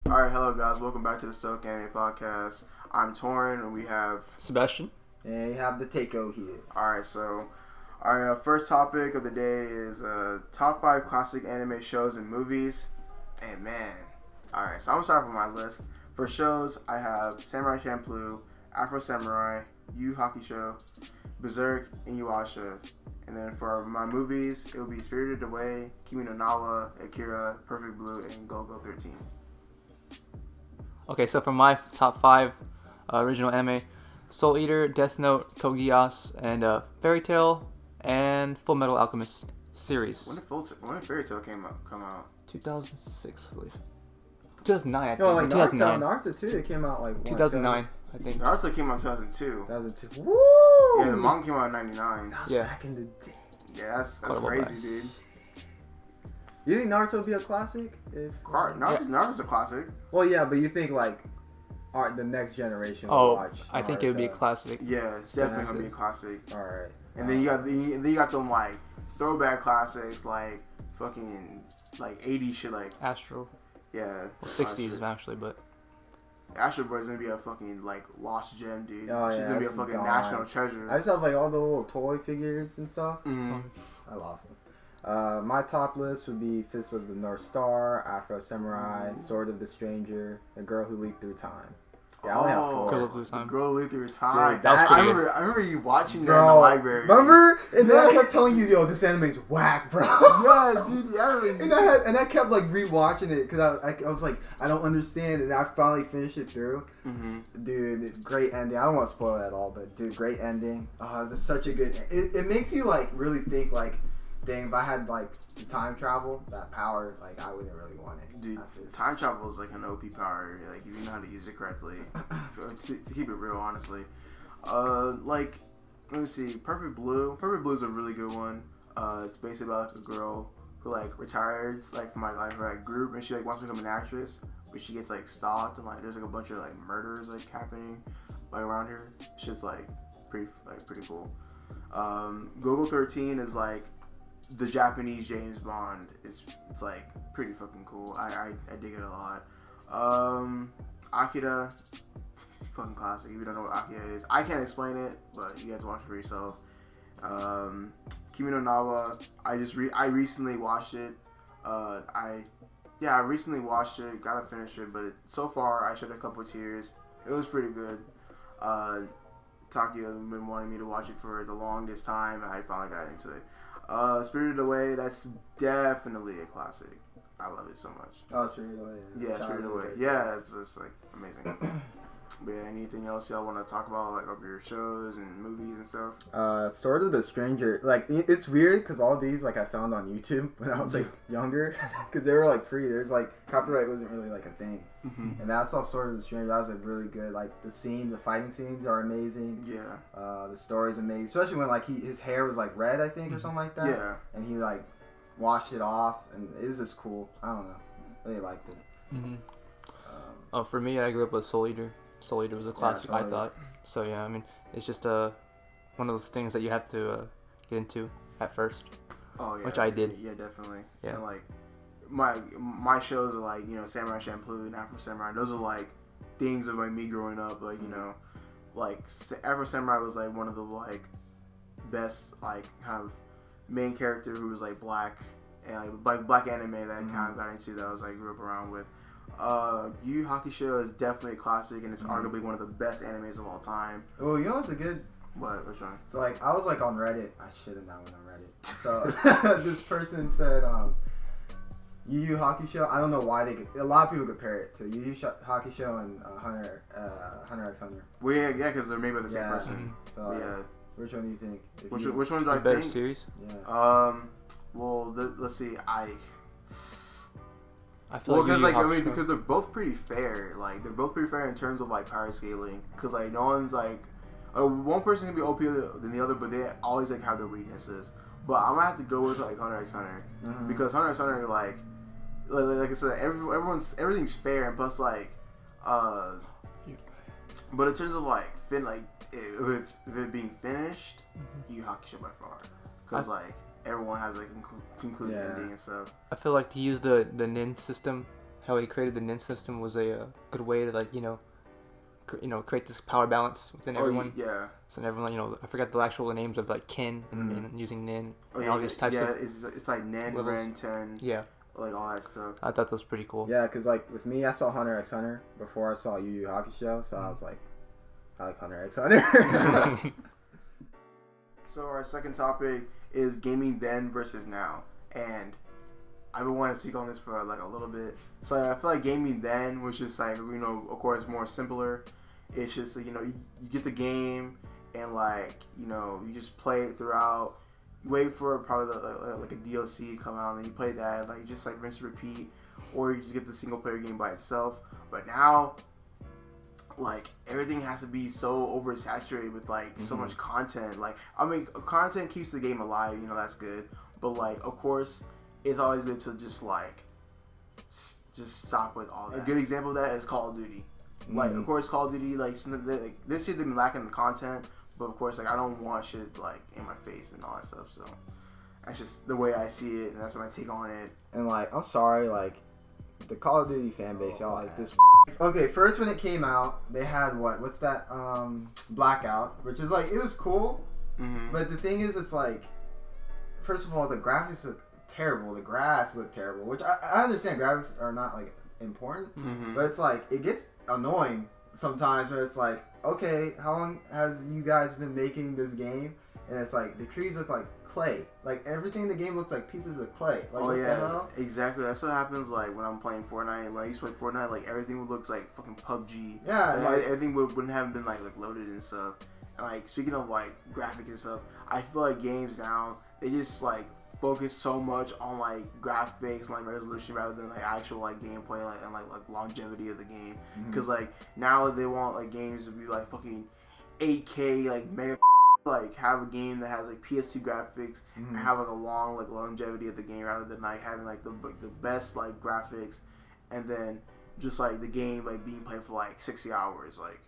Alright, hello guys, welcome back to the Stoic Anime Podcast. I'm Torin, and we have Sebastian. And you have the Taeko here. Alright, so our first topic of the day is top 5 classic anime shows and movies. And man, alright, so I'm gonna start off with my list. For shows, I have Samurai Champloo, Afro Samurai, Yu Hakusho, Berserk, Inuyasha. And then for my movies, it will be Spirited Away, Kimi no Nawa, Akira, Perfect Blue, and Go-Go 13. Okay, so for my top 5 original anime, Soul Eater, Death Note, Code Geass, and Fairy Tail, and Full Metal Alchemist series. When did Fairy Tail come out? 2006, I believe. 2009, I think. No, like 2009. Naruto too. It came out like 2009, I think. Naruto came out in 2002. 2002. Woo! Yeah, the manga came out in 99. That was Yeah. back in the day. Yeah, that's Quite a while crazy, back. dude. You think Naruto would be a classic? Naruto's a classic. Well, yeah, but you think like, the next generation will Oh, watch? I think it would be a Naruto? classic. Yeah, it's definitely gonna be a classic. All right. And then you got them like throwback classics like fucking like 80s shit like Astro. yeah. Well, 60s actually, but Astro Boy's gonna be a fucking like lost gem, dude. Oh, She's yeah, gonna be a that's fucking gone. national treasure. I just have like all the little toy figures and stuff. Mhm. I lost them. My top list would be Fist of the North Star, Afro Samurai, Sword of the Stranger, The Girl Who Leaped Through Time. Yeah, I only have 4. Girl Through Time. Girl Leap Through Time. Dude, that was pretty I remember you watching that Bro, in the library. remember? And then I kept telling you, yo, this anime's whack, bro. Yeah, dude. Yeah. And I kept like rewatching it because I was like, I don't understand, and I finally finished it through. Mhm. Dude, great ending. I don't want to spoil it at all, but dude, great ending. Oh, it's just such a good. It makes you like really think like, dang, if I had like the time travel, that power, like I wouldn't really want it. Dude, after. time travel is like an OP power. Like if you know how to use it correctly, to keep it real, honestly. Like let me see, Perfect Blue. Perfect Blue is a really good one. It's basically about like a girl who like retires like from like her like, group, and she like wants to become an actress, but she gets like stalked and like there's like a bunch of like murders like happening like around her. Shit's like pretty cool. Go-Go 13 is like the Japanese James Bond. It's like pretty fucking cool. I dig it a lot. Akira, fucking classic. If you don't know what Akira is, I can't explain it, but you have to watch it for yourself. Kimi no Nawa, I recently watched it. I recently watched it. Gotta finish it, but so far I shed a couple of tears. It was pretty good. Takeo has been wanting me to watch it for the longest time, and I finally got into it. Spirited Away, that's definitely a classic. I love it so much. Oh, Spirited Away. Yeah, Spirited Away. Yeah, it's like amazing. But yeah, anything else y'all want to talk about, like over your shows and movies and stuff? Sword of the Stranger. Like it's weird because all these like I found on YouTube when I was like younger because they were like free. There's like copyright wasn't really like a thing. Mm-hmm. And I saw Sword of the Stranger. That was like really good. Like the fighting scenes are amazing. Yeah. The story's amazing, especially when like his hair was like red, I think, or something like that. Yeah. And he like washed it off, and it was just cool. I don't know, really liked it. Mm-hmm. For me, I grew up with Soul Eater. Soul Eater was a classic, I thought. So yeah, I mean, it's just one of those things that you have to get into at first. Oh yeah. Which I did. Yeah, definitely. Yeah. And like my shows are like, you know, Samurai Champloo and Afro Samurai. Those are like things of like me growing up. Like, you know, like Afro Samurai was like one of the like best like kind of main character who was like black and like black anime that I kind of got into that I was like grew up around with. Yu Hakusho is definitely a classic, and it's arguably one of the best animes of all time. Oh, you know what's a good? What? Which one? So like I was like on Reddit. I should have not went on Reddit. So this person said, Yu Yu Hakusho. I don't know why a lot of people compare it to Yu Yu Hakusho and Hunter x Hunter. Well, yeah, because they're made by the same person. So yeah. Which one do you think? Which one do I The better think? series? Yeah. Well, let's see. I feel Well, because Yu Yu like I mean, Hakusho- because they're both pretty fair. Like they're both pretty fair in terms of like power scaling. Because like no one's like, one person can be OP than the other, but they always like have their weaknesses. But I'm gonna have to go with like Hunter x Hunter because Hunter x Hunter like I said, everything's fair, and plus like, but in terms of like if it being finished, Yu Hakusho by far, because like everyone has like concluded ending and stuff. I feel like to use the nin system how he created the nin system was a good way to like create this power balance within everyone. Yeah. So everyone, I forgot the actual names of like kin and using nin and all these types of. Yeah, it's like nin, levels. ren, ten. Yeah. Like all that stuff. I thought that was pretty cool. Yeah, because like with me, I saw Hunter x Hunter before I saw Yu Yu Hakusho, so I was like, I like Hunter x Hunter. So our second topic is gaming then versus now, and I've been wanting to speak on this for like a little bit. So I feel like gaming then was just like of course more simpler. It's just you get the game and like you just play it throughout. You wait for probably like a DLC to come out and then you play that and like you just like rinse and repeat, or you just get the single player game by itself. But now, like everything has to be so oversaturated with like so much content. Like I mean, content keeps the game alive. That's good. But like of course, it's always good to just like just stop with all that. A good example of that is Call of Duty. Like of course, Call of Duty like this year they've been lacking the content. But of course, like I don't want shit like in my face and all that stuff. So that's just the way I see it, and that's my take on it. And like, I'm sorry, like the Call of Duty fan base, y'all like this. Okay, first when it came out, they had what's that? Blackout, which is like it was cool. But the thing is, it's like, first of all, the graphics look terrible. The grass looked terrible, which I understand graphics are not like important, but it's like it gets annoying sometimes where it's like, okay, how long has you guys been making this game? And it's like the trees look like clay. Like everything in the game looks like pieces of clay. Like, oh yeah, exactly. That's what happens. Like when I'm playing Fortnite. When I used to play Fortnite, like everything would look like fucking PUBG. Yeah, like everything wouldn't have been like loaded and stuff. And like speaking of like graphics and stuff, I feel like games now they just like focus so much on like graphics and like resolution rather than like actual like gameplay and like longevity of the game. Because like now they want like games to be like fucking 8K like mega like have a game that has like PS2 graphics and have like a long like longevity of the game rather than like having like the best like graphics and then just like the game like being played for like 60 hours like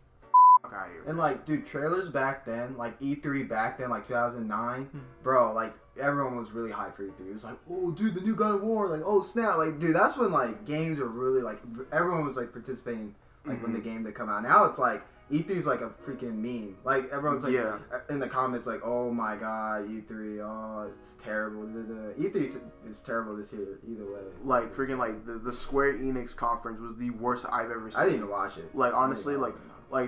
fuck out of here. And like dude, trailers back then, like E3 back then, like 2009, bro, like everyone was really hyped for E3. It was like, oh dude, the new God of War, like oh snap, like dude, that's when like games were really like everyone was like participating like when the game did come out. Now it's like E3 is like a freaking meme. Like everyone's like in the comments like, oh my god, E3, oh it's terrible. E3 is terrible this year either way. Like freaking like the Square Enix conference was the worst I've ever seen. I didn't even watch it. Like honestly, like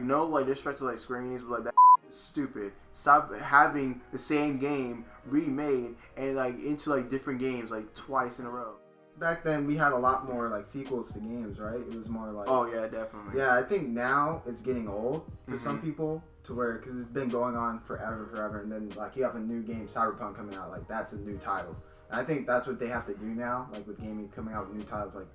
no like disrespect to like Square Enix, but like that is stupid. Stop having the same game remade and like into like different games like twice in a row. Back then we had a lot more like sequels to games, right? It was more like, oh yeah, definitely. Yeah, I think now it's getting old for some people to where because it's been going on forever, and then like you have a new game, Cyberpunk, coming out, like that's a new title. And I think that's what they have to do now, like with gaming coming out with new titles. Like,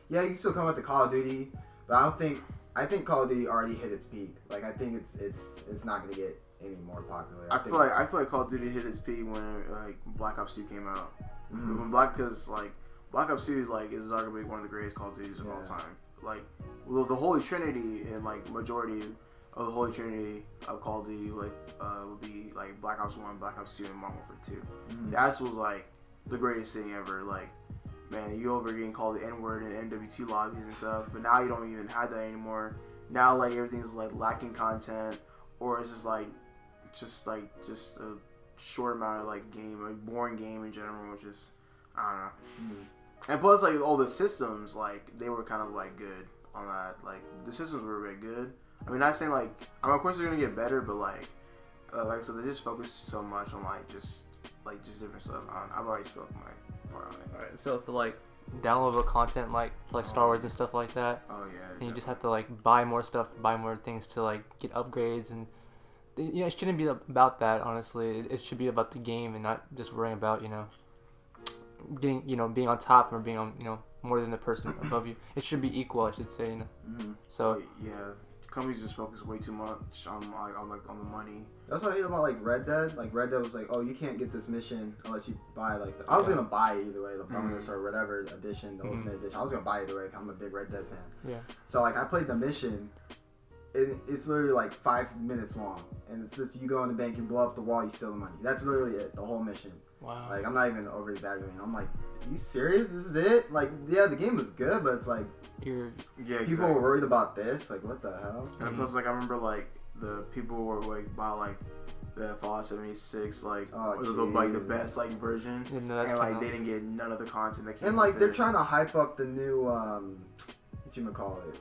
yeah, you can still come out to Call of Duty, but I think Call of Duty already hit its peak. Like I think it's not gonna get any more popular. I feel like Call of Duty hit its peak when like Black Ops 2 came out. When Black Ops 2 like is arguably one of the greatest Call of Duties of all time. Like the Holy Trinity and like majority of the Holy Trinity of Call of Duty like would be like Black Ops 1, Black Ops 2, and Modern Warfare 2. That was like the greatest thing ever. Like man, you over getting called the N-word in NW2 lobbies and stuff, but now you don't even have that anymore. Now like everything's like lacking content, or it's just a short amount of like game, a boring game in general, which is I don't know. And plus, like all the systems, like they were kind of like good on that. Like the systems were very good. I mean, not saying like of course they're gonna get better, but like I said, they just focus so much on just different stuff. I've already spoken my part on it. Alright, so for like downloadable content like Star Wars and stuff like that. Oh yeah. And you just have to like buy more stuff, buy more things to like get upgrades, and it shouldn't be about that. Honestly, it should be about the game and not just worrying about getting being on top or being on more than the person above you. It should be equal, I should say. So yeah, companies just focus way too much on the money. That's what I hate about like Red Dead. Like Red Dead was like, oh, you can't get this mission unless you buy like I was gonna buy it either way, the bonus or whatever edition, the ultimate edition. I was gonna buy it either way. I'm a big Red Dead fan. Yeah. So like I played the mission. It's literally like 5 minutes long, and it's just you go in the bank, you blow up the wall, you steal the money. That's literally it, the whole mission. Wow. Like I'm not even over exaggerating. I'm like, you serious? This is it? Like, yeah, the game was good, but it's like, You're people were worried about this. Like, what the hell? And plus, like, I remember, like, the people were, like, by, like, the Fallout 76, like, the best, like, version. Yeah, no, And, like, they didn't get none of the content that came And, with like, they're it. trying to hype up the new, whatchamacallit,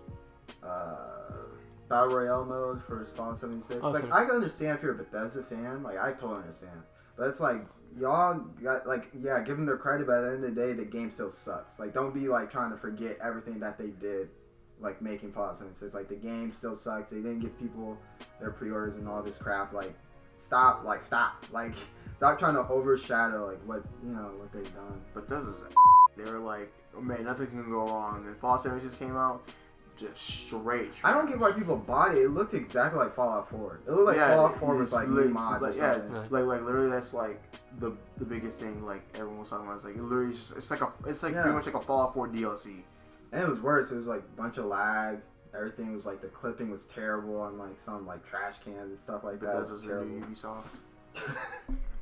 Battle Royale mode for Fallout 76. Oh, like, I can understand if you're a Bethesda fan. Like, I totally understand. But it's like, y'all got, like, yeah, give them their credit, but at the end of the day, the game still sucks. Like, don't be, like, trying to forget everything that they did, like, making Fallout 76. Like, the game still sucks. They didn't give people their pre-orders and all this crap. Like, stop. Like, stop trying to overshadow, like, what they've done. But this is, they were like, oh, man, nothing can go wrong. And Fallout 76 came out, just straight. I don't get why people bought it. It looked exactly like Fallout 4. It looked like Fallout 4 with, like, new mods or something. Like literally, that's, like, the biggest thing, like, everyone was talking about. It's like, it literally just, it's like pretty much like a Fallout 4 DLC. And it was worse. It was, like, a bunch of lag. Everything was, like, the clipping was terrible on, like, some, like, trash cans and stuff like that. Because It was it's a terrible. new Ubisoft.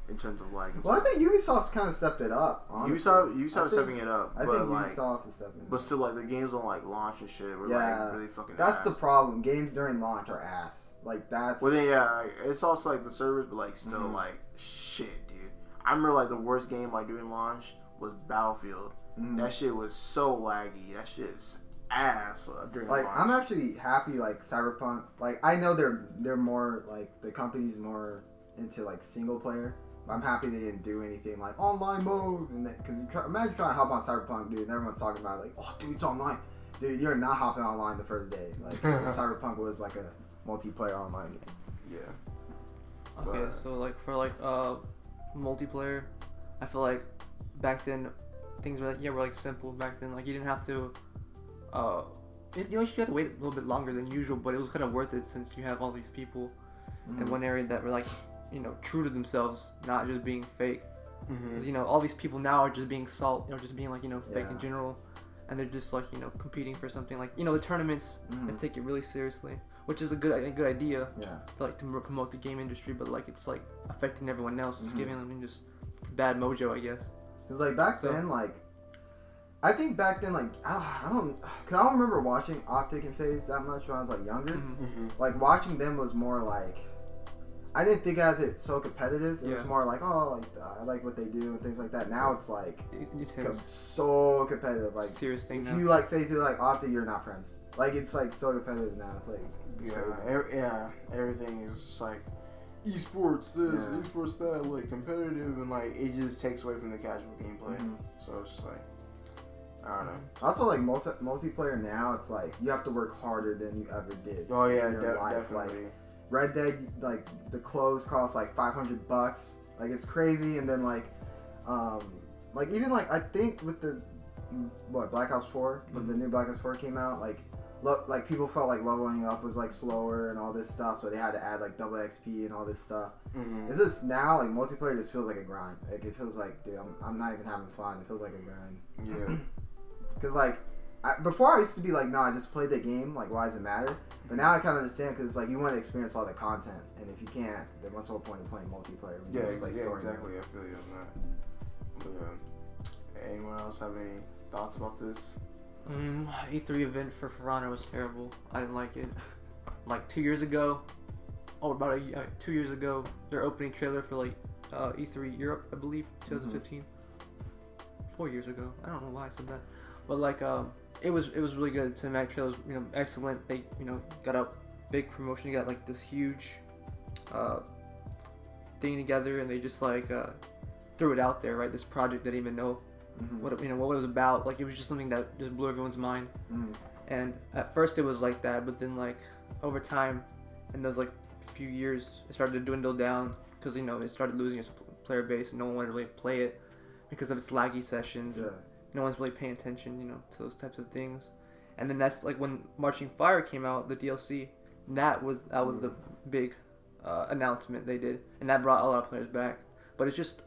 In terms of, like... Well, I think Ubisoft kind of stepped it up, honestly. Ubisoft is stepping it up. I but think like, Ubisoft is stepping it up. But still, like, the games don't, like, launch and shit. We're, like, really fucking That's ass. the problem. Games during launch are ass. Like, that's... Well, then, yeah, it's also, like, the servers, but, like, still, like, shit, dude. I remember, like, the worst game, like, during launch was Battlefield. That shit was so laggy. That shit's ass during like, launch. I'm actually happy, like, Cyberpunk... Like, I know they're more, like, the company's more into, like, single player. But I'm happy they didn't do anything like online mode, and because imagine trying to hop on Cyberpunk, dude, and everyone's talking about it, like, oh, dude, it's online, dude. You're not hopping online the first day. Like, Cyberpunk was like a multiplayer online game. Yeah. Okay, But- so like for like multiplayer, I feel like back then things were like simple back then. Like you didn't have to you had to wait a little bit longer than usual, but it was kind of worth it since you have all these people in one area that were like, true to themselves, not just being fake. Because, all these people now are just being just being like, fake in general. And they're just like, competing for something like, the tournaments and take it really seriously, which is a good idea. Yeah. To promote the game industry, but like it's like affecting everyone else. It's giving them it's bad mojo, I guess. Because like back then, like, I think back then, like, I don't remember watching Optic and FaZe that much when I was like younger. Like watching them was more like, I didn't think as it so competitive. It was more like, oh, like I like what they do and things like that. Now it's like so competitive. Like serious thing. If you like FaZe like Optic, you're not friends. Like it's like so competitive now. It's like everything is just like esports this, esports that, like competitive, and like it just takes away from the casual gameplay. So it's just like, I don't know. Also, like multiplayer now, it's like you have to work harder than you ever did. Oh yeah, in your life. definitely. Like Red Dead, like the clothes cost like $500. Like it's crazy, and then like even like I think with the Black Ops 4, when the new Black Ops 4 came out, like people felt like leveling up was like slower and all this stuff, so they had to add like double XP and all this stuff. It's just now like multiplayer just feels like a grind. Like it feels like, dude, I'm not even having fun. It feels like a grind. Yeah. Because like before I used to be like, nah, just play the game. Like, why does it matter? But now I kind of understand, because it's like you want to experience all the content, and if you can't, then what's the whole point of playing multiplayer? When you just play story exactly. I feel you on that. But anyone else have any thoughts about this? E3 event for Honor was terrible. I didn't like it. Like 2 years ago, about 2 years ago, their opening trailer for like E3 Europe, I believe, 2015. 4 years ago. I don't know why I said that, but like it was really good. Cinematic trailer was excellent. They got a big promotion. You got like this huge thing together, and they just like threw it out there, right? This project they didn't even know what what it was about. Like it was just something that just blew everyone's mind. And at first it was like that, but then like over time, in those like few years, it started to dwindle down because it started losing its player base, and no one wanted to really play it because of its laggy sessions. No one's really paying attention, to those types of things. And then that's like when Marching Fire came out, the DLC. That was the big announcement they did, and that brought a lot of players back. But it's just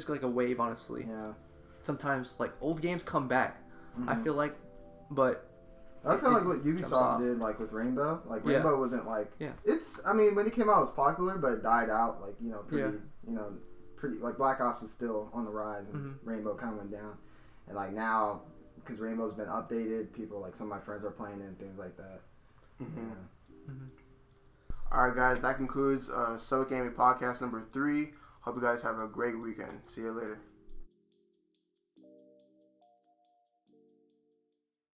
like a wave, honestly. Yeah. Sometimes like old games come back. I feel like, but that's kind of like what Ubisoft did, like with Rainbow. Like Rainbow wasn't like it's. I mean, when it came out, it was popular, but it died out. Like pretty. Like Black Ops was still on the rise, and Rainbow kind of went down. And like now, because Rainbow's been updated, people like some of my friends are playing it and things like that. Mm-hmm. Yeah. All right, guys, that concludes Stoic Gaming Podcast number 3. Hope you guys have a great weekend. See you later.